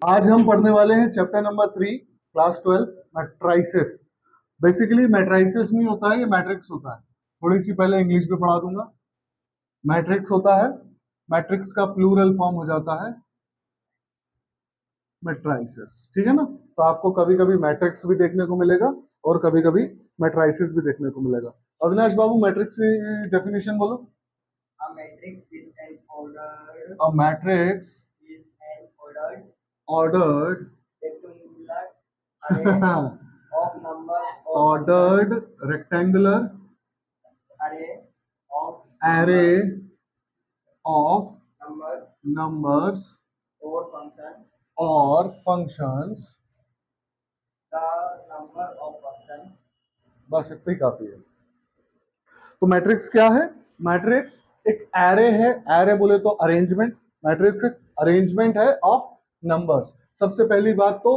आज हम पढ़ने वाले हैं chapter number 3, class 12, matrices. Basically matrices नहीं होता है, ये मैट्रिक्स होता है। थोड़ी सी पहले इंग्लिश में पढ़ा दूंगा। मैट्रिक्स होता है, मैट्रिक्स का प्लूरल फॉर्म हो जाता है मैट्राइसेस, ठीक है ना। तो आपको कभी कभी मैट्रिक्स भी देखने को मिलेगा और कभी कभी मैट्राइसेस भी देखने को मिलेगा। अविनाश बाबू, मैट्रिक्स की डेफिनेशन बोलो। A matrix is an ordered a matrix is an ordered ordered rectangular array of numbers or ordered rectangular array of array of numbers numbers or functions. or functions। The number of functions बस इतना ही काफी है। तो matrix क्या है? Matrix एक array है। Array बोले तो अरेंजमेंट। मैट्रिक्स एक अरेंजमेंट है ऑफ नंबर्स। सबसे पहली बात तो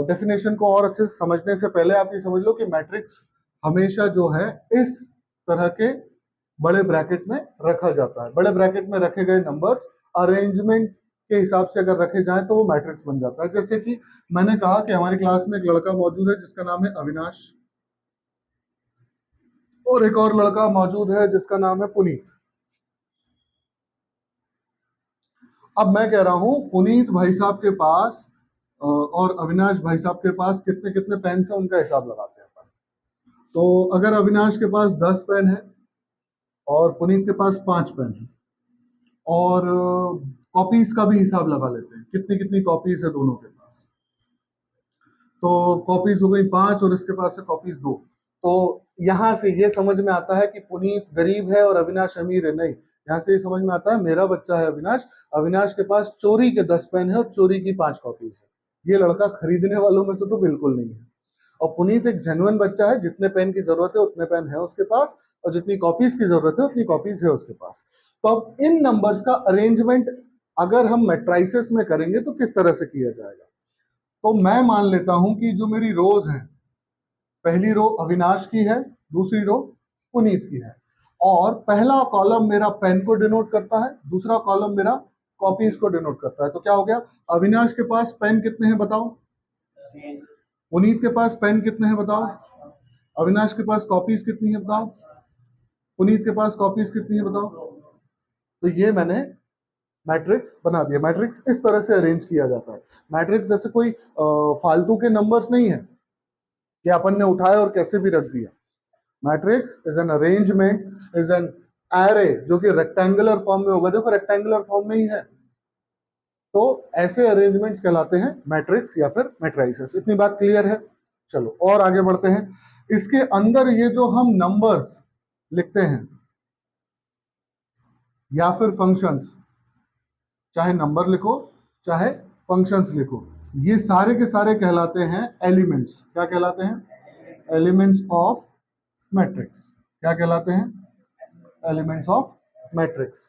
डेफिनेशन को और अच्छे से समझने से पहले आप ये समझ लो कि मैट्रिक्स हमेशा जो है इस तरह के बड़े ब्रैकेट में रखा जाता है। बड़े ब्रैकेट में रखे गए नंबर्स अरेंजमेंट के हिसाब से अगर रखे जाएं तो वो मैट्रिक्स बन जाता है। जैसे कि मैंने कहा कि हमारी क्लास में एक लड़का मौजूद है जिसका नाम है अविनाश, और एक और लड़का मौजूद है जिसका नाम है पुनीत। अब मैं कह रहा हूं पुनीत भाई साहब के पास और अविनाश भाई साहब के पास कितने कितने पेन है उनका हिसाब लगाते हैं अपन। तो अगर अविनाश के पास 10 पेन है और पुनीत के पास 5 पेन है, और कॉपीज का भी हिसाब लगा लेते हैं, कितनी कितनी कॉपीज है दोनों के पास। तो कॉपीज हो गई 5 और इसके पास है कॉपीज 2। तो यहाँ से ये समझ में आता है कि पुनीत गरीब है और अविनाश अमीर है। नहीं, यहाँ से ये समझ में आता है मेरा बच्चा है अविनाश, अविनाश के पास चोरी के 10 पेन है और चोरी की 5 कॉपीज है। ये लड़का खरीदने वालों में से तो बिल्कुल नहीं है। और पुनीत एक जेन्युइन बच्चा है, जितने पेन की जरूरत है उतने पेन है उसके पास, और जितनी कॉपीज की जरूरत है उतनी कॉपीज है उसके पास। तो अब इन नंबर्स का अरेंजमेंट अगर हम मैट्राइसेस में करेंगे तो किस तरह से किया जाएगा? तो मैं मान लेता हूं कि जो मेरी रोज है, पहली रो अविनाश की है, दूसरी रो पुनीत की है, और पहला कॉलम मेरा पेन को डिनोट करता है, दूसरा कॉलम मेरा कॉपीज को डिनोट करता है। तो क्या हो गया? अविनाश के पास पेन कितने हैं बताओ, पुनीत के पास पेन कितने हैं बताओ, अविनाश के पास कॉपीज कितनी है बताओ, पुनीत के पास कॉपीज कितनी है बताओ। तो ये मैंने मैट्रिक्स बना दिया। मैट्रिक्स इस तरह से अरेंज किया जाता है। मैट्रिक्स जैसे कोई फालतू के नंबर्स नहीं है कि अपन ने उठाए और कैसे भी रख दिया। Matrix is an arrangement, is an array जो कि रेक्टेंगुलर फॉर्म में होगा। देखो रेक्टेंगुलर फॉर्म में ही है, तो ऐसे अरेंजमेंट्स कहलाते हैं मैट्रिक्स या फिर मैट्राइसेस। इतनी बात क्लियर है? चलो और आगे बढ़ते हैं। इसके अंदर ये जो हम नंबर्स लिखते हैं या फिर फंक्शंस, चाहे नंबर लिखो चाहे फंक्शंस लिखो, ये सारे के सारे कहलाते हैं एलिमेंट्स। क्या कहलाते हैं? Elements of matrix. क्या कहलाते हैं? Elements of matrix.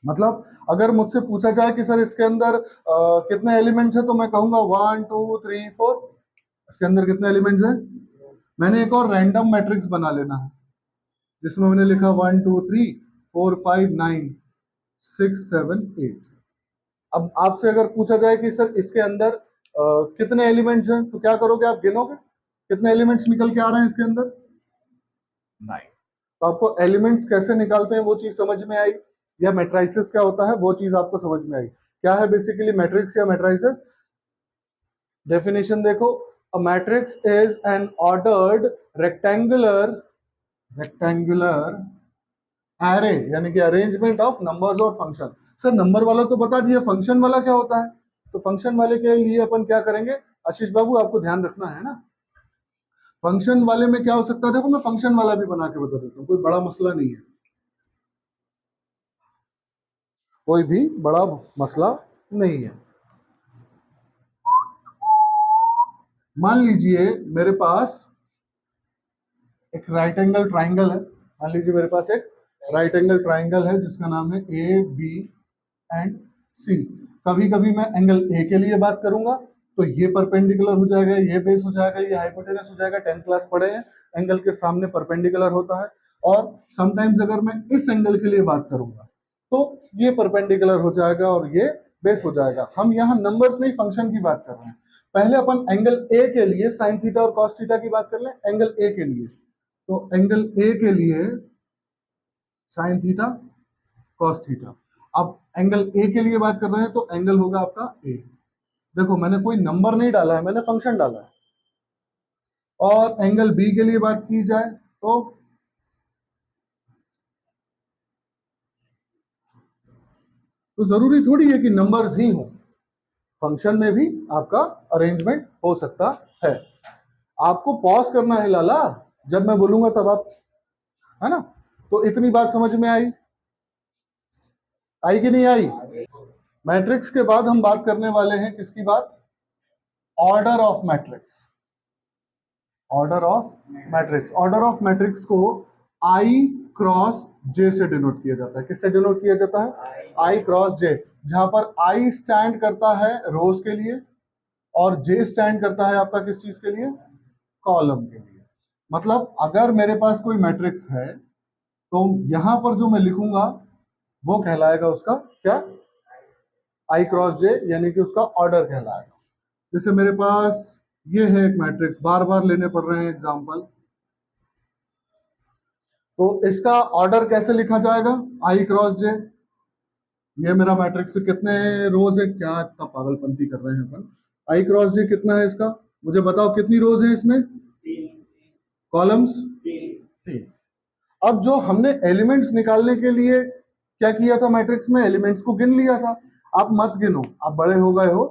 मतलब अगर मुझसे पूछा जाए कि सर इसके अंदर कितने एलिमेंट्स हैं, तो मैं कहूंगा 1 2 3 4। इसके अंदर कितने एलिमेंट्स हैं? मैंने एक और रैंडम मैट्रिक्स बना लेना है जिसमें मैंने लिखा 1 2 3 4 5 9 6 7 8। अब आपसे अगर पूछा जाए कि सर इसके अंदर कितने एलिमेंट्स हैं, तो क्या करोगे आप? गिनोगे कितने एलिमेंट्स निकल के आ रहे हैं इसके अंदर? नहीं। तो आपको एलिमेंट्स कैसे निकालते हैं वो चीज समझ में आई, या मैट्राइसेस क्या होता है वो चीज आपको समझ में आई। क्या है बेसिकली मैट्रिक्स या मैट्राइसेस? डेफिनेशन देखो, a matrix is an ordered rectangular array, यानी कि अरेंजमेंट ऑफ नंबर्स और फंक्शन। सर नंबर वाला तो बता दिया, फंक्शन वाला क्या होता है? तो फंक्शन वाले के लिए अपन क्या करेंगे आशीष बाबू, आपको ध्यान रखना है ना। फंक्शन वाले में क्या हो सकता है? देखो मैं फंक्शन वाला भी बना के बता देता हूँ, कोई बड़ा मसला नहीं है, कोई भी बड़ा मसला नहीं है। मान लीजिए मेरे पास एक राइट एंगल ट्राइंगल है। मान लीजिए मेरे पास एक राइट एंगल ट्राइंगल है जिसका नाम है ए बी एंड सी। कभी कभी मैं एंगल ए के लिए बात करूंगा तो ये परपेंडिकुलर हो जाएगा, ये बेस हो जाएगा, ये हाइपोटेनस हो जाएगा। 10th क्लास पढ़े हैं, एंगल के सामने परपेंडिकुलर होता है। और समटाइम्स अगर मैं इस एंगल के लिए बात करूंगा तो ये परपेंडिकुलर हो जाएगा और ये बेस हो जाएगा। हम यहाँ नंबर्स नहीं फंक्शन की बात कर रहे हैं। पहले अपन एंगल ए के लिए साइन थीटा और कॉस थीटा की बात कर लें। एंगल ए के लिए, तो एंगल ए के लिए साइन थीटा कॉस थीटा। अब एंगल ए के लिए बात कर रहे हैं तो एंगल होगा आपका ए। देखो मैंने कोई नंबर नहीं डाला है, मैंने फंक्शन डाला है। और एंगल बी के लिए बात की जाए तो जरूरी थोड़ी है कि नंबर्स ही हो, फंक्शन में भी आपका अरेंजमेंट हो सकता है। आपको पॉज करना है लाला, जब मैं बोलूंगा तब आप, है ना। तो इतनी बात समझ में आई, आई कि नहीं आई? मैट्रिक्स के बाद हम बात करने वाले हैं किसकी बात? Order of matrix. Order of matrix, order of matrix को आई क्रॉस जे से डिनोट किया जाता है। किससे डिनोट किया जाता है? आई क्रॉस जे, जहां पर आई स्टैंड करता है रोज के लिए और जे स्टैंड करता है आपका किस चीज के लिए? कॉलम के लिए। मतलब अगर मेरे पास कोई मैट्रिक्स है तो यहां पर जो मैं लिखूंगा वो कहलाएगा उसका क्या? आई क्रॉस जे, यानी कि उसका ऑर्डर कहलाएगा। जैसे मेरे पास ये है एक मैट्रिक्स, बार बार लेने पड़ रहे हैं एग्जांपल, तो इसका ऑर्डर कैसे लिखा जाएगा? आई क्रॉस जे। ये मेरा मैट्रिक्स कितने रोज है? क्या इतना पागलपंती कर रहे हैं अपन। आई क्रॉस जे कितना है इसका? मुझे बताओ कितनी रोज है इसमें? कॉलम्स? 3। अब जो हमने एलिमेंट्स निकालने के लिए क्या किया था मैट्रिक्स में? एलिमेंट्स को गिन लिया था। आप मत गिनो, आप बड़े हो गए हो,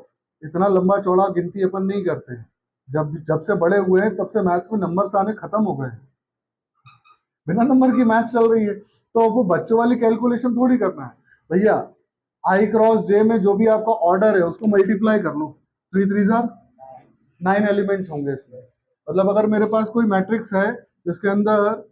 इतना लंबा चौड़ा गिनती अपन नहीं करते हैं। जब जब से बड़े हुए हैं तब से मैथ्स में नंबर्स आने खत्म हो गए हैं, बिना नंबर की मैथ्स चल रही है। तो अब वो बच्चों वाली कैलकुलेशन थोड़ी करना है भैया। आई क्रॉस जे में जो भी आपका ऑर्डर है उसको मल्टीप्लाई कर लो, 3 3 जार 9 एलिमेंट्स होंगे इसमें। मतलब अगर मेरे पास कोई मैट्रिक्स है जिसके अंदर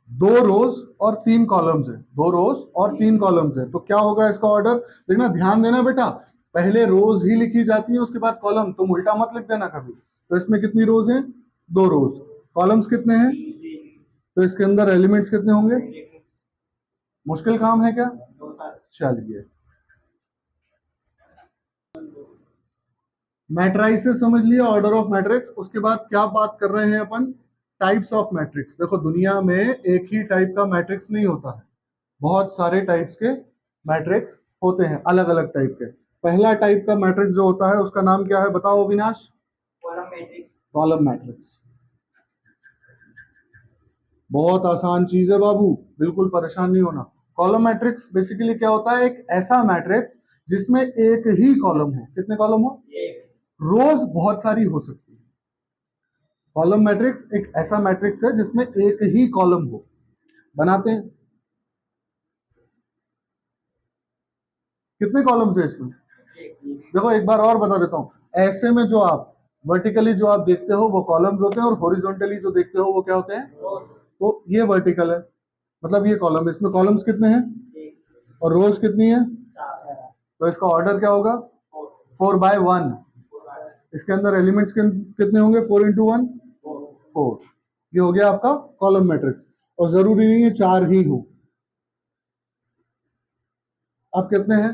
2 रोज और 3 कॉलम्स है, 2 रोज और 3 कॉलम्स है, तो क्या होगा इसका ऑर्डर? देखना, ध्यान देना बेटा, पहले रोज ही लिखी जाती है उसके बाद कॉलम, तुम उल्टा मत लिख देना कभी। तो इसमें कितनी रोज हैं? 2 रोज। कॉलम्स कितने हैं? तो इसके अंदर एलिमेंट्स कितने होंगे? मुश्किल काम है क्या? चलिए, मैट्राइसेस समझ लिया, ऑर्डर ऑफ मैट्रिक्स। उसके बाद क्या बात कर रहे हैं अपन? Types of matrix. देखो दुनिया में एक ही टाइप का मैट्रिक्स नहीं होता है, बहुत सारे टाइप्स के मैट्रिक्स होते हैं, अलग अलग टाइप के। पहला टाइप का मैट्रिक्स जो होता है उसका नाम क्या है? बताओ Avinash. Column matrix. Column matrix. बहुत आसान चीज है बाबू, बिल्कुल परेशान नहीं होना। कॉलम मैट्रिक्स बेसिकली क्या होता है? एक ऐसा मैट्रिक्स जिसमें एक ही कॉलम हो। कितने कॉलम हो? रोज बहुत सारी हो सकती है। कॉलम मैट्रिक्स एक ऐसा मैट्रिक्स है जिसमें एक ही कॉलम हो। बनाते हैं, कितने कॉलम्स है इसमें? देखो एक बार और बता देता हूं, ऐसे में जो आप वर्टिकली जो आप देखते हो वो कॉलम्स होते हैं और हॉरिजॉन्टली जो देखते हो वो क्या होते हैं? तो ये वर्टिकल है, मतलब ये कॉलम। इसमें कॉलम्स कितने हैं और रोज कितनी है? तो इसका ऑर्डर क्या होगा? 4/1। इसके अंदर एलिमेंट्स कितने होंगे? 4 × 1 4। ये हो गया आपका कॉलम मैट्रिक्स। और जरूरी नहीं है 4 ही हो। अब कितने हैं?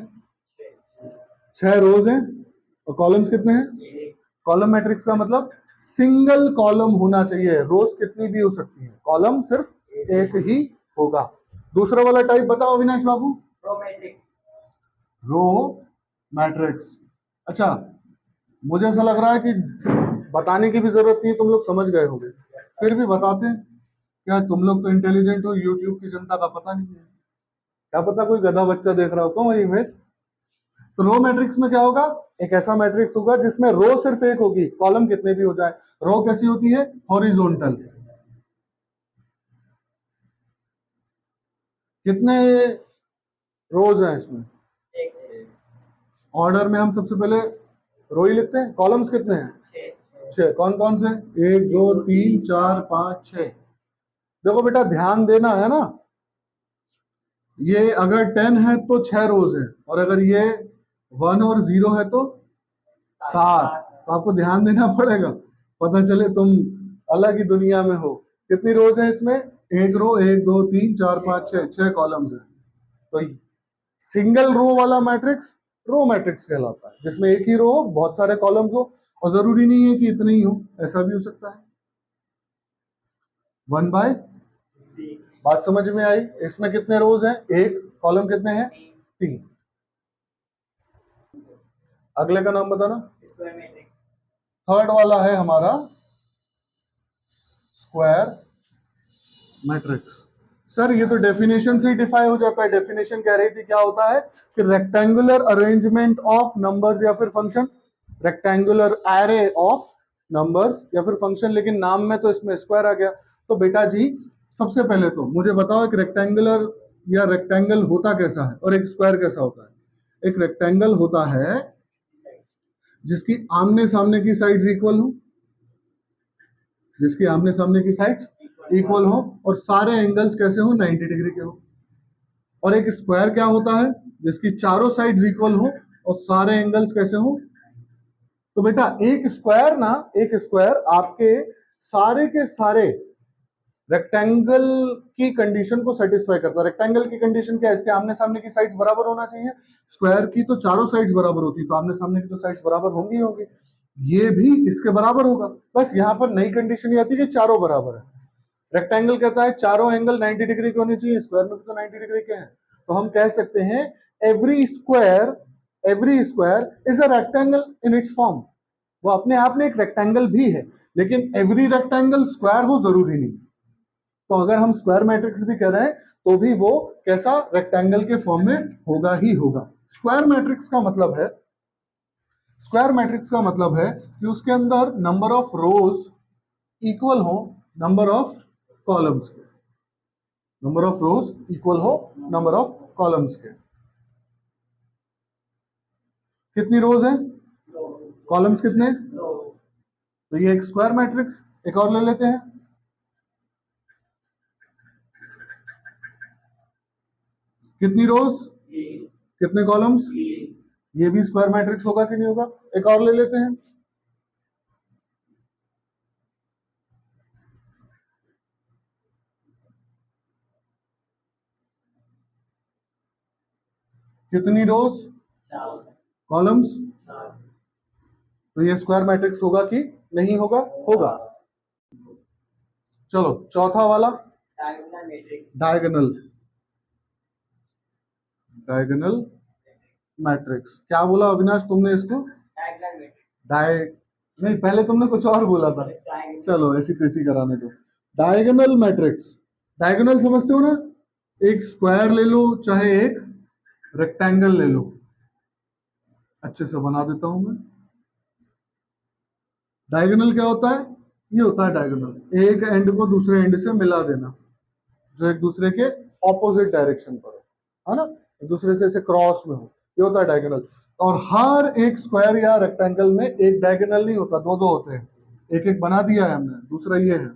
6 रोज हैं। और कॉलम्स कितने हैं? कॉलम मैट्रिक्स का मतलब सिंगल कॉलम होना चाहिए, रोज कितनी भी हो सकती है, कॉलम सिर्फ एक ही होगा। दूसरा वाला टाइप बताओ Avinash babu. Row matrix. Row matrix. अच्छा, मुझे ऐसा लग रहा है कि बताने की भी जरूरत नहीं, तुम लोग समझ गए होंगे, फिर भी बताते हैं। क्या तुम लोग तो इंटेलिजेंट हो, यूट्यूब की जनता का पता नहीं है, क्या पता कोई गधा बच्चा देख रहा हो तो वही में। तो रो मैट्रिक्स में क्या होगा? एक ऐसा मैट्रिक्स होगा जिसमें रो सिर्फ एक होगी, कॉलम कितने भी हो जाए। रो कैसी होती है? हॉरिजॉन्टल। कितने रोज हैं इसमें? ऑर्डर में हम सबसे पहले रो ही लिखते हैं। कॉलम्स कितने हैं? 6। कौन कौन से? 1 2 3 4 5 6। देखो बेटा ध्यान देना है ना, ये अगर 10 है तो 6 रोज है, और अगर ये 1 और 0 है तो 7। तो आपको ध्यान देना पड़ेगा, पता चले तुम अलग ही दुनिया में हो। कितनी रोज है इसमें? एक रो, 1 2 3 4 5 6 कॉलम्स है। तो सिंगल रो वाला मैट्रिक्स रो मैट्रिक्स कहलाता है, जिसमें एक ही रो हो, बहुत सारे कॉलम्स हो, और जरूरी नहीं है कि इतने ही हो, ऐसा भी हो सकता है। 1/, बात समझ में आई? इसमें कितने रोज हैं? एक। कॉलम कितने हैं? 3। अगले का नाम बताना। Square matrix. थर्ड वाला है हमारा स्क्वायर मैट्रिक्स। सर ये तो डेफिनेशन से ही डिफाइन हो जाता है। डेफिनेशन कह रही थी क्या होता है कि रेक्टेंगुलर अरेंजमेंट ऑफ नंबर्स या फिर function, rectangular array of numbers या फिर फंक्शन, लेकिन नाम में तो इसमें स्क्वायर आ गया। तो बेटा जी सबसे पहले तो मुझे बताओ एक रेक्टेंगुलर या रेक्टेंगल होता कैसा है और एक स्क्वायर कैसा होता है? एक रेक्टेंगल होता है जिसकी आमने सामने की साइड्स इक्वल हो, जिसकी आमने सामने की साइड्स इक्वल हो और सारे एंगल्स कैसे हो? 90 डिग्री के हो। और एक स्क्वायर क्या होता है? जिसकी चारों साइड्स इक्वल हो और सारे एंगल्स कैसे हो? तो बेटा एक स्क्वायर आपके सारे के सारे रेक्टेंगल की कंडीशन को सेटिस्फाई करता है। रेक्टेंगल की कंडीशन क्या है? इसके आमने सामने की साइड्स बराबर होना चाहिए। स्क्वायर की तो चारों साइड्स बराबर होती है, तो आमने सामने की तो साइड्स बराबर होंगी होंगी। ये भी इसके बराबर होगा। बस यहाँ पर नई कंडीशन ये आती है कि चारों बराबर है। रेक्टेंगल कहता है चारों एंगल 90 डिग्री के होने चाहिए, स्क्वायर में भी तो 90 डिग्री के हैं। तो हम कह सकते हैं every square is a rectangle in its form. वो अपने आप में एक रेक्टेंगल भी है, लेकिन एवरी रेक्टेंगल स्क्वायर हो जरूरी नहीं। तो अगर हम स्क्वायर मैट्रिक्स भी कह रहे हैं तो भी वो कैसा? रेक्टेंगल के फॉर्म में होगा ही होगा। स्क्वायर मैट्रिक्स का मतलब है कि उसके अंदर नंबर ऑफ रोज इक्वल हो नंबर ऑफ कॉलम्स के, नंबर ऑफ रोज इक्वल हो नंबर ऑफ कॉलम्स के। कितनी रोज हैं? कॉलम्स कितने? तो ये एक स्क्वायर मैट्रिक्स। एक और ले लेते हैं। कितनी रोज? कितने कॉलम्स? ये भी स्क्वायर मैट्रिक्स होगा कि नहीं होगा? एक और ले लेते हैं। कितनी रोज? कॉलम्स? तो ये स्क्वायर मैट्रिक्स होगा कि नहीं होगा? होगा। चलो चौथा वाला डायगोनल मैट्रिक्स। क्या बोला अविनाश तुमने इसको? डाय नहीं, पहले तुमने कुछ और बोला था। चलो ऐसी तैसी कराने दो। Diagonal matrix. डायगोनल समझते हो ना? एक स्क्वायर ले लो चाहे एक रेक्टेंगल ले लो। अच्छे से बना देता हूं मैं। डायगोनल क्या होता है? ये होता है डायगोनल, एक एंड को दूसरे एंड से मिला देना, जो एक दूसरे के ऑपोजिट डायरेक्शन पर हो, है ना? एक दूसरे से ऐसे क्रॉस में हो, ये होता है डायगोनल। और हर एक स्क्वायर या रेक्टेंगल में एक डायगोनल नहीं होता, दो दो होते हैं। एक एक बना दिया है हमने, दूसरा ये है।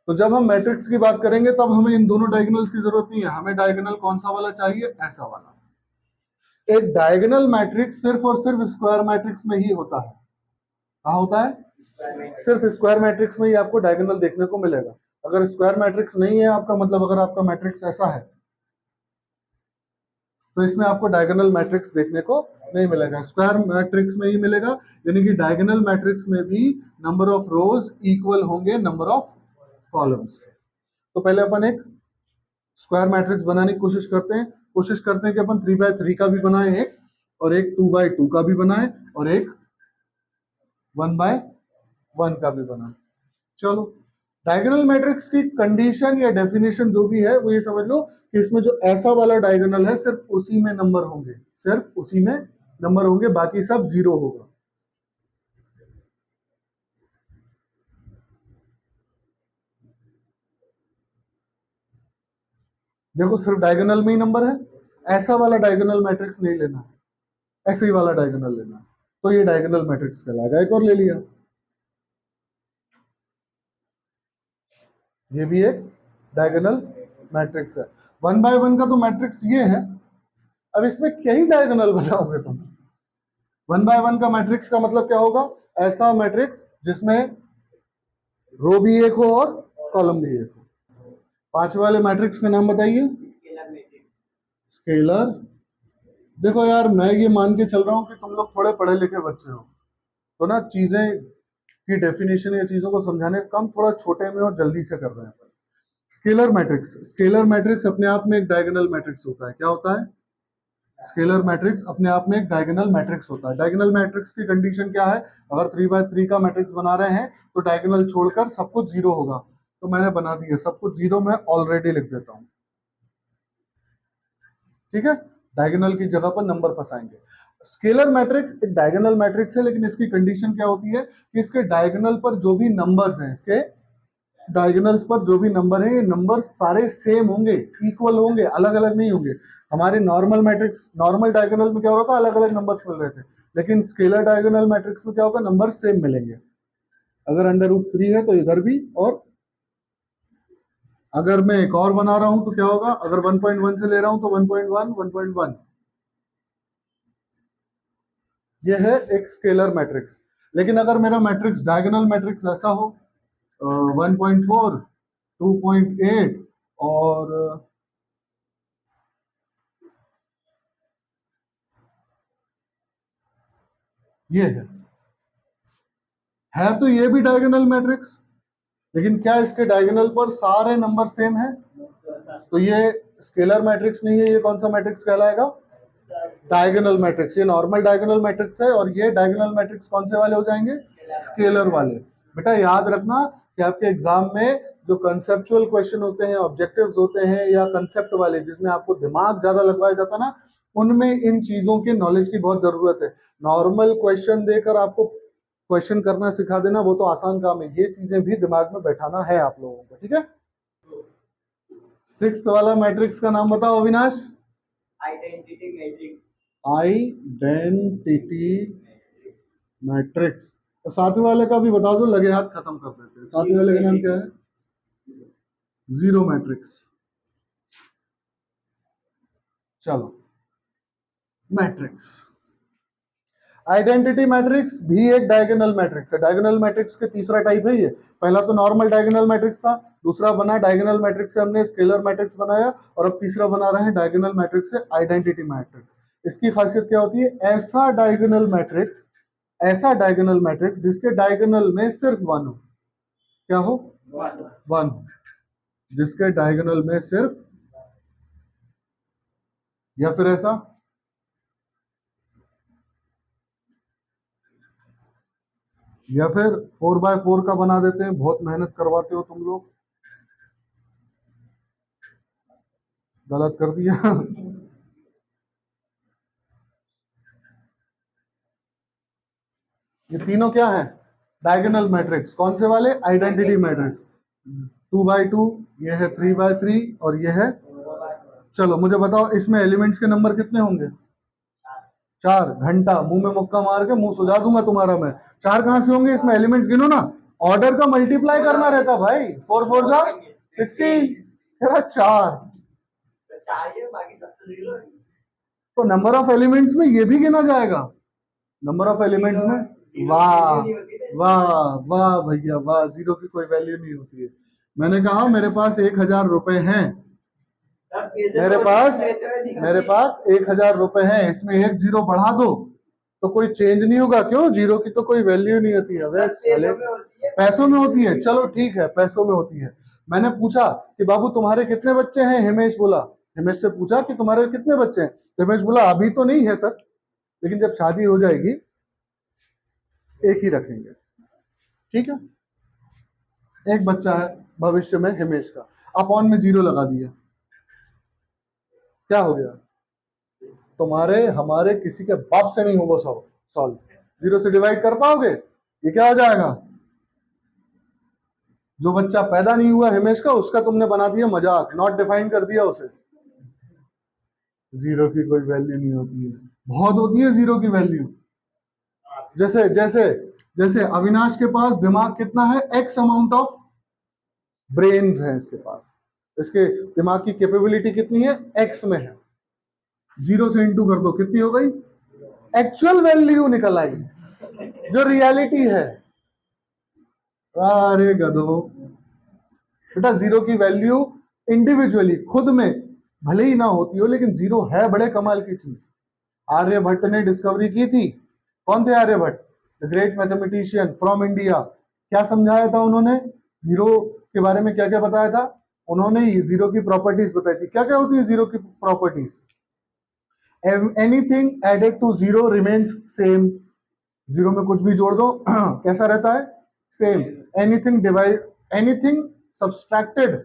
तो जब हम मैट्रिक्स की बात करेंगे तब हमें इन दोनों डायगोनल्स की जरूरत नहीं है। हमें डायगोनल कौन सा वाला चाहिए? ऐसा वाला। एक डायगोनल मैट्रिक्स सिर्फ और सिर्फ स्क्वायर मैट्रिक्स में ही होता है। कहाँ होता है? सिर्फ स्क्वायर मैट्रिक्स में ही आपको डायगोनल देखने को मिलेगा। अगर स्क्वायर मैट्रिक्स नहीं है आपका, मतलब अगर आपका मैट्रिक्स ऐसा है, तो इसमें आपको डायगोनल मैट्रिक्स देखने को नहीं मिलेगा। स्क्वायर मैट्रिक्स में ही मिलेगा, यानी कि डायगोनल मैट्रिक्स में भी नंबर ऑफ रोज इक्वल होंगे नंबर ऑफ कॉलम्स। तो पहले अपन एक स्क्वायर मैट्रिक्स बनाने की कोशिश करते हैं कि अपन 3x3 का भी बनाए एक, और एक 2x2 का भी बनाए, और एक 1x1 का भी बनाए। चलो डायगोनल मैट्रिक्स की कंडीशन या डेफिनेशन जो भी है वो ये समझ लो कि इसमें जो ऐसा वाला डायगोनल है सिर्फ उसी में नंबर होंगे, सिर्फ उसी में नंबर होंगे, बाकी सब जीरो होगा। देखो सिर्फ डायगोनल में ही नंबर है, ऐसा वाला डायगोनल मैट्रिक्स नहीं लेना है, ऐसे ही वाला डायगोनल लेना है, तो ये डायगोनल मैट्रिक्स कहलाएगा। एक और ले लिया, ये भी एक डायगोनल मैट्रिक्स है। 1x1 का तो मैट्रिक्स ये है। अब इसमें क्या ही डायगोनल बनाओगे तुम? 1x1 का मैट्रिक्स का मतलब क्या होगा? ऐसा मैट्रिक्स जिसमें रो भी एक हो और कॉलम भी एक हो। पांचवे वाले मैट्रिक्स का नाम बताइए। स्केलर, देखो यार मैं ये मान के चल रहा हूँ कि तुम लोग थोड़े पढ़े लिखे बच्चे हो, तो ना चीजें की डेफिनेशन या चीजों को समझाने का काम थोड़ा छोटे में और जल्दी से कर रहे हैं। स्केलर मैट्रिक्स, स्केलर मैट्रिक्स अपने आप में एक डायगोनल मैट्रिक्स होता है। क्या होता है? स्केलर मैट्रिक्स अपने आप में एक डायगोनल मैट्रिक्स होता है। डायगोनल मैट्रिक्स की कंडीशन क्या है? अगर 3 by 3 का मैट्रिक्स बना रहे हैं तो डायगोनल छोड़कर सब कुछ जीरो होगा। तो मैंने बना दिया सब कुछ जीरो, मैं ऑलरेडी लिख देता हूं। ठीक है, डायगोनल की जगह पर नंबर फंसाएंगे। स्केलर मैट्रिक्स एक डायगोनल मैट्रिक्स है, लेकिन इसकी कंडीशन क्या होती है कि इसके डायगोनल पर जो भी नंबर्स हैं, इसके डायगोनल्स पर जो भी नंबर है, ये नंबर सारे सेम होंगे, इक्वल होंगे, अलग अलग नहीं होंगे। हमारे नॉर्मल मैट्रिक्स, नॉर्मल डायगोनल में क्या हो रहा था, अलग अलग नंबर्स मिल रहे थे, लेकिन स्केलर डायगोनल मैट्रिक्स में क्या होगा, नंबर सेम मिलेंगे। अगर अंडर रूट 3 है तो इधर भी, और अगर मैं एक और बना रहा हूं तो क्या होगा, अगर 1.1 से ले रहा हूं तो 1.1 1.1। ये है एक स्केलर मैट्रिक्स। लेकिन अगर मेरा मैट्रिक्स डायगोनल मैट्रिक्स ऐसा हो 1.4 2.8 और ये है तो ये भी डायगोनल मैट्रिक्स, लेकिन क्या इसके डायगोनल पर सारे नंबर सेम है? तो ये स्केलर मैट्रिक्स नहीं है, ये कौन सा मैट्रिक्स कहलाएगा? Diagonal matrix. ये नॉर्मल डायगोनल मैट्रिक्स है, और ये डायगोनल मैट्रिक्स कौन से वाले हो जाएंगे? स्केलर वाले। बेटा याद रखना कि आपके एग्जाम में जो कंसेप्चुअल क्वेश्चन होते हैं, ऑब्जेक्टिव्स होते हैं, या कंसेप्ट वाले जिसमें आपको दिमाग ज्यादा लगवाया जाता है ना, उनमें इन चीजों की नॉलेज की बहुत जरूरत है। नॉर्मल क्वेश्चन देकर आपको क्वेश्चन करना सिखा देना वो तो आसान काम है, ये चीजें भी दिमाग में बैठाना है आप लोगों को। ठीक है, सिक्स्थ वाला मैट्रिक्स का नाम बताओ Avinash. Identity matrix. Identity matrix. तो सातवें वाले का भी बता दो, लगे हाथ खत्म कर देते हैं। सातवें वाले का नाम क्या है? Zero matrix. चलो, मैट्रिक्स, आइडेंटिटी मैट्रिक्स भी एक डायगोनल मैट्रिक्स है। डायगोनल मैट्रिक्स के तीसरा टाइप है ये। पहला तो नॉर्मल डायगोनल मैट्रिक्स था, दूसरा बना डायगोनल मैट्रिक्स से हमने स्केलर मैट्रिक्स बनाया, और अब तीसरा बना रहे हैं डायगोनल मैट्रिक्स से आइडेंटिटी मैट्रिक्स। इसकी खासियत क्या होती है? ऐसा डायगोनल मैट्रिक्स, ऐसा डायगोनल मैट्रिक्स जिसके डायगोनल में सिर्फ वन हो। क्या हो? वन। जिसके डायगोनल में सिर्फ, या फिर ऐसा, या फिर 4 by 4 का बना देते हैं। बहुत मेहनत करवाते हो तुम लोग, गलत कर दिया। ये तीनों क्या है? Diagonal matrix. कौन से वाले? Identity matrix. 2 by 2, ये है 3 by 3, और ये है, चलो मुझे बताओ इसमें एलिमेंट्स के नंबर कितने होंगे? 4। घंटा, मुंह में मुक्का मार के मुंह सुझा दूंगा तुम्हारा मैं। 4 कहां से होंगे? इसमें एलिमेंट्स गिनो ना, ऑर्डर का मल्टीप्लाई करना रहता भाई। 4 4 जा 16, तेरा 4। तो नंबर ऑफ एलिमेंट्स में ये भी गिना जाएगा? नंबर ऑफ एलिमेंट्स में, वाह वाह वाह भैया वाह, जीरो की कोई वैल्यू नहीं होती है। मैंने कहा मेरे पास 1000 रुपए हैं, मेरे पास 1000 रुपए हैं, इसमें एक जीरो बढ़ा दो तो कोई चेंज नहीं होगा। क्यों? जीरो की तो कोई वैल्यू नहीं होती है। वैसे पैसों में होती है। चलो ठीक है, पैसों में होती है। मैंने पूछा कि बाबू तुम्हारे कितने बच्चे हैं? हिमेश बोला, हिमेश से पूछा कि तुम्हारे कितने बच्चे हैं? हिमेश बोला अभी तो नहीं है सर, लेकिन जब शादी हो जाएगी एक ही रखेंगे। ठीक है, एक बच्चा है भविष्य में हिमेश का, अपॉन में जीरो लगा दिया, क्या हो गया? तुम्हारे हमारे किसी के बाप से नहीं होगा सॉल्व। जीरो से डिवाइड कर पाओगे? ये क्या हो जाएगा? जो बच्चा पैदा नहीं हुआ हिमेश का, उसका तुमने बना दिया मजाक, नॉट डिफाइन कर दिया उसे। जीरो की कोई वैल्यू नहीं होती है, बहुत होती है जीरो की वैल्यू। जैसे जैसे जैसे अविनाश के पास दिमाग कितना है? एक्स अमाउंट ऑफ ब्रेन्स है इसके पास, इसके दिमाग की कैपेबिलिटी कितनी है? एक्स में है। जीरो से इंटू कर दो, कितनी हो गई? एक्चुअल वैल्यू निकल आई, जो रियलिटी है। अरे गधो, बेटा जीरो की वैल्यू इंडिविजुअली खुद में भले ही ना होती हो, लेकिन जीरो है बड़े कमाल की चीज। आर्यभट्ट ने डिस्कवरी की थी। कौन थे Aryabhatta? The great mathematician from India. क्या समझाया था उन्होंने? जीरो के बारे में क्या क्या बताया था? उन्होंने जीरो की प्रॉपर्टीज बताई थी। क्या क्या होती है जीरो की properties? Anything added to zero remains same. Zero में कुछ भी जोड़ दो कैसा रहता है? Same. Anything divide, anything subtracted,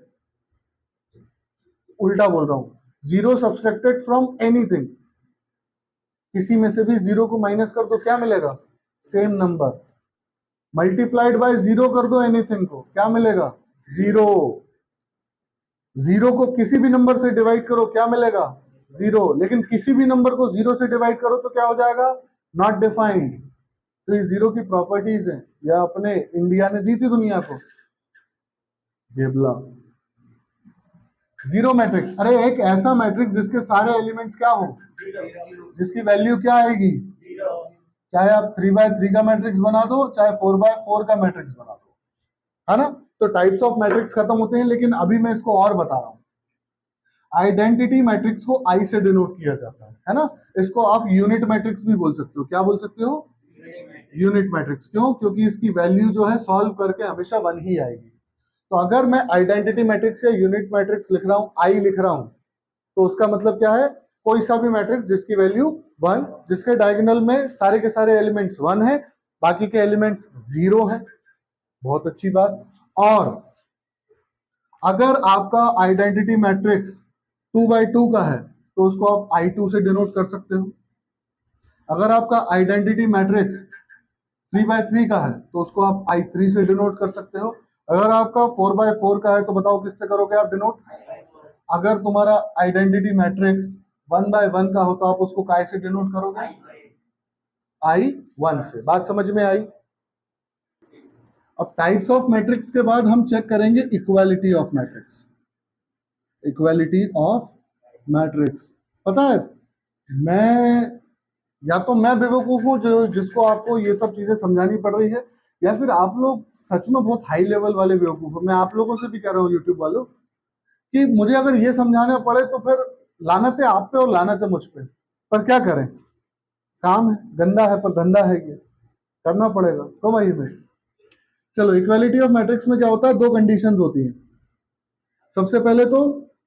उल्टा बोल रहा हूं, जीरो सब्सट्रैक्टेड फ्रॉम एनीथिंग, किसी में से भी जीरो को माइनस कर दो, क्या मिलेगा? Same number. Multiplied by zero कर दो एनीथिंग को, क्या मिलेगा? जीरो। जीरो को किसी भी नंबर से डिवाइड करो, क्या मिलेगा? जीरो। लेकिन किसी भी नंबर को जीरो से डिवाइड करो तो क्या हो जाएगा? Not defined. तो ये जीरो की प्रॉपर्टीज हैं, यह अपने इंडिया ने दी थी दुनिया को। गेबला। जीरो मैट्रिक्स, अरे एक ऐसा मैट्रिक्स जिसके सारे एलिमेंट्स क्या हो, जिसकी वैल्यू क्या आएगी? चाहे आप 3x3 का मैट्रिक्स बना दो, चाहे 4x4 का मैट्रिक्स बना दो, है ना? तो टाइप्स ऑफ मैट्रिक्स खत्म होते हैं, लेकिन अभी मैं इसको और बता रहा हूं। आइडेंटिटी मैट्रिक्स को आई से डिनोट किया जाता है ना? इसको आप यूनिट मैट्रिक्स भी बोल सकते हो। क्या बोल सकते हो? Unit matrix. क्यों? क्योंकि इसकी वैल्यू जो है सॉल्व करके हमेशा वन ही आएगी। तो अगर मैं आइडेंटिटी मैट्रिक्स या यूनिट मैट्रिक्स लिख रहा हूं, आई लिख रहा हूं, तो उसका मतलब क्या है? कोई सा भी मैट्रिक्स जिसकी वैल्यू वन, जिसके डायगोनल में सारे के सारे एलिमेंट्स वन है, बाकी के एलिमेंट्स जीरो है। बहुत अच्छी बात। और अगर आपका आइडेंटिटी मैट्रिक्स 2x2 का है तो उसको आप I2 से डिनोट कर सकते हो। अगर आपका आइडेंटिटी मैट्रिक्स 3x3 का है तो उसको आप I3 से डिनोट कर सकते हो। अगर आपका 4x4 का है तो बताओ किससे करोगे आप डिनोट? अगर तुम्हारा आइडेंटिटी मैट्रिक्स 1x1 का हो तो आप उसको काय से डिनोट करोगे? I1 से। बात समझ में आई? अब टाइप्स ऑफ मैट्रिक्स के बाद हम चेक करेंगे equality of matrix. Equality of matrix. पता है, मैं या तो मैं बेवकूफ हूँ जो जिसको आपको ये सब चीजें समझानी पड़ रही है, या फिर आप लोग सच में बहुत हाई लेवल वाले बेवकूफ हो। मैं आप लोगों से भी कह रहा हूँ, यूट्यूब वालों, कि मुझे अगर ये समझाना पड़े तो फिर लानत है आप पे और लानत है मुझ पे। पर क्या करें, काम है, गंदा है पर धंधा है, ये करना पड़ेगा। तो वही में चलो, इक्वालिटी ऑफ मैट्रिक्स में क्या होता है? दो कंडीशंस होती हैं। सबसे पहले तो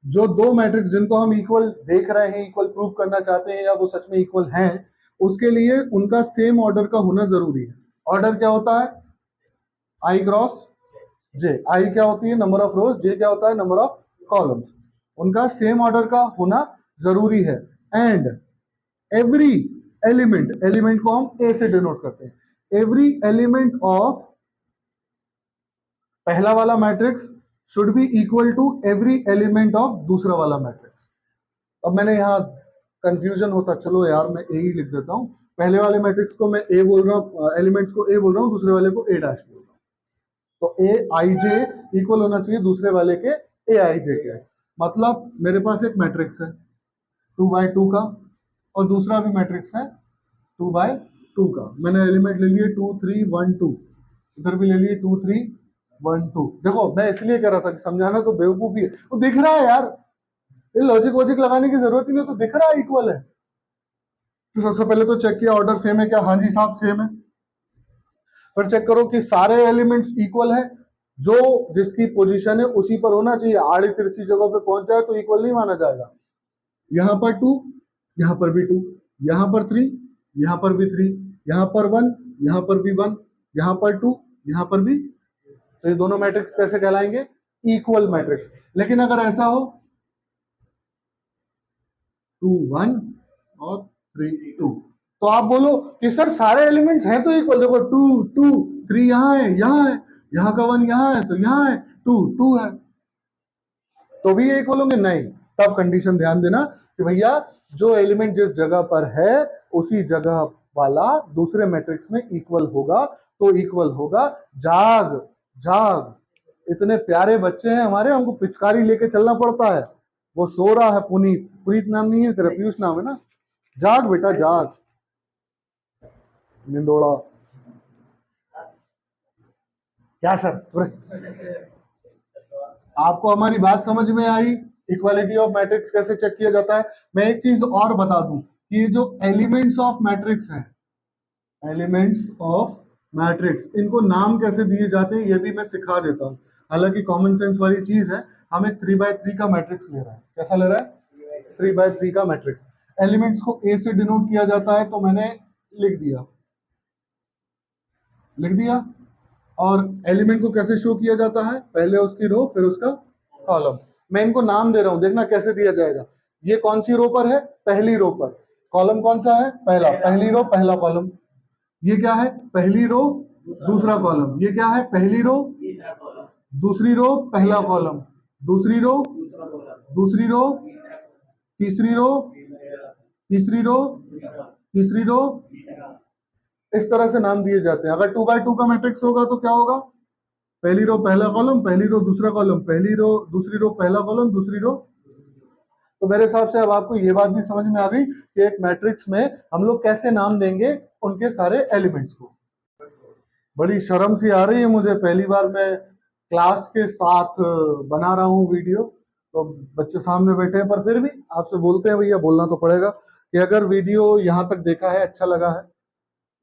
जो दो मैट्रिक्स जिनको हम इक्वल देख रहे हैं, इक्वल प्रूव करना चाहते हैं, या वो सच में इक्वल हैं, उसके लिए उनका सेम ऑर्डर का होना जरूरी है। ऑर्डर क्या होता है? आई क्रॉस जे। आई क्या होती है? नंबर ऑफ रोज। जे क्या होता है? Number of columns. उनका सेम ऑर्डर का होना जरूरी है। एंड एवरी एलिमेंट, एलिमेंट को हम ए से डिनोट करते हैं, एवरी एलिमेंट ऑफ पहला वाला matrix should be equal to every element of दूसरा वाला मैट्रिक्स। अब मैंने यहाँ कंफ्यूजन होता, चलो यार मैं ए ही लिख देता हूँ। पहले वाले मैट्रिक्स को मैं ए बोल रहा हूँ, एलिमेंट्स को ए बोल रहा हूँ, दूसरे वाले को ए डैश बोल रहा हूँ। तो ए आई जे इक्वल होना चाहिए दूसरे वाले के ए आई जे के। मतलब मेरे पास एक मैट्रिक्स है 2x2 का, और दूसरा भी मैट्रिक्स है 2x2 का। मैंने एलिमेंट ले लिए 2 3 1 2, इधर भी ले लिए 2 3 1 2। देखो मैं इसलिए कह रहा था कि समझाना तो बेवकूफी है, तो दिख रहा है यार, ये लॉजिक वॉजिक लगाने की जरूरत ही नहीं, तो दिख रहा है इक्वल है। तो सबसे पहले तो चेक किया ऑर्डर सेम है क्या? हाँ जी साहब सेम है। फिर चेक करो कि सारे एलिमेंट्स इक्वल है, जो जिसकी पोजीशन है उसी पर होना चाहिए। आड़ी तिरछी जगह पे पहुंच जाए तो इक्वल नहीं माना जाएगा। यहाँ पर 2, यहाँ पर भी 2, यहाँ पर 3, यहाँ पर भी 3, यहाँ पर 1, यहाँ पर भी 1, यहाँ पर 2, यहाँ पर भी। तो ये दोनों मैट्रिक्स कैसे कहलाएंगे? Equal matrix. लेकिन अगर ऐसा हो 2 1 और 3 2, तो आप बोलो कि सर सारे एलिमेंट्स हैं तो इक्वल। देखो 2 2 3 यहाँ है, यहाँ है, यहाँ का 1 यहाँ है, तो यहाँ है 2 2 है, तो भी ये इक्वल होंगे? नहीं। तब कंडीशन ध्यान देना कि भैया जो एलिमेंट जिस जगह पर है उसी जगह वाला दूसरे मैट्रिक्स में इक्वल होगा तो इक्वल होगा। जाग जाग, इतने प्यारे बच्चे हैं हमारे, हमको पिचकारी लेके चलना पड़ता है। वो सो रहा है पुनीत, पुनीत नाम नहीं है तेरा, पीयूष नाम है ना? जाग बेटा जाग, निंदोड़ा। क्या सर? आपको हमारी बात समझ में आई? इक्वालिटी ऑफ मैट्रिक्स कैसे चेक किया जाता है? मैं एक चीज और बता दूं कि ये जो एलिमेंट्स ऑफ मैट्रिक्स हैं, एलिमेंट्स ऑफ मैट्रिक्स, इनको नाम कैसे दिए जाते हैं ये भी मैं सिखा देता हूँ। हालांकि कॉमन सेंस वाली चीज है, हम एक 3x3 का मैट्रिक्स ले रहे हैं। कैसा ले रहा है? 3x3 का मैट्रिक्स। एलिमेंट्स को ए से डिनोट किया जाता है, तो मैंने लिख दिया, और एलिमेंट को कैसे शो किया जाता है? पहले उसकी रो फिर उसका कॉलम। मैं इनको नाम दे रहा हूं, देखना कैसे दिया जाएगा। ये कौन सी रो पर है? पहली रो पर। कॉलम कौन सा है? पहला। पहली रो पहला कॉलम। ये क्या है? पहली रो दूसरा कॉलम। ये क्या है? पहली रो दूसरी रो पहला कॉलम, दूसरी रो दूसरी रो तीसरी रो तीसरी रो तीसरी रो। इस तरह से नाम दिए जाते हैं। अगर 2x2 का मैट्रिक्स होगा तो क्या होगा? पहली रो पहला कॉलम, पहली रो दूसरा कॉलम, पहली रो दूसरी रो पहला कॉलम, दूसरी रो। तो मेरे हिसाब से अब आपको ये बात भी समझ में आ गई कि एक मैट्रिक्स में हम लोग कैसे नाम देंगे उनके सारे एलिमेंट्स को। बड़ी शर्म सी आ रही है मुझे, पहली बार मैं क्लास के साथ बना रहा हूँ वीडियो, तो बच्चे सामने बैठे हैं, पर फिर भी आपसे बोलते हैं भैया, बोलना तो पड़ेगा कि अगर वीडियो यहाँ तक देखा है, अच्छा लगा है,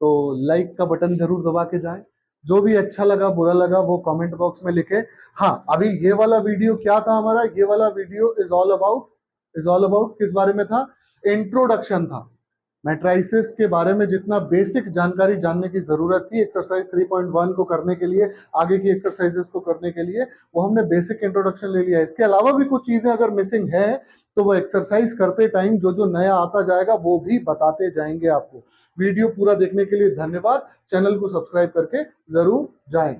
तो लाइक का बटन जरूर दबा के जाएं। जो भी अच्छा लगा बुरा लगा वो कमेंट बॉक्स में लिखे। हाँ, अभी ये वाला वीडियो क्या था हमारा? ये वाला वीडियो इज ऑल अबाउट किस बारे में था? इंट्रोडक्शन था। मैट्राइसेस के बारे में जितना बेसिक जानकारी जानने की जरूरत थी एक्सरसाइज 3.1 को करने के लिए, आगे की एक्सरसाइजेस को करने के लिए, वो हमने बेसिक इंट्रोडक्शन ले लिया। इसके अलावा भी कुछ चीजें अगर मिसिंग है तो वो एक्सरसाइज करते टाइम जो जो नया आता जाएगा वो भी बताते जाएंगे आपको। वीडियो पूरा देखने के लिए धन्यवाद। चैनल को सब्सक्राइब करके जरूर जाएं।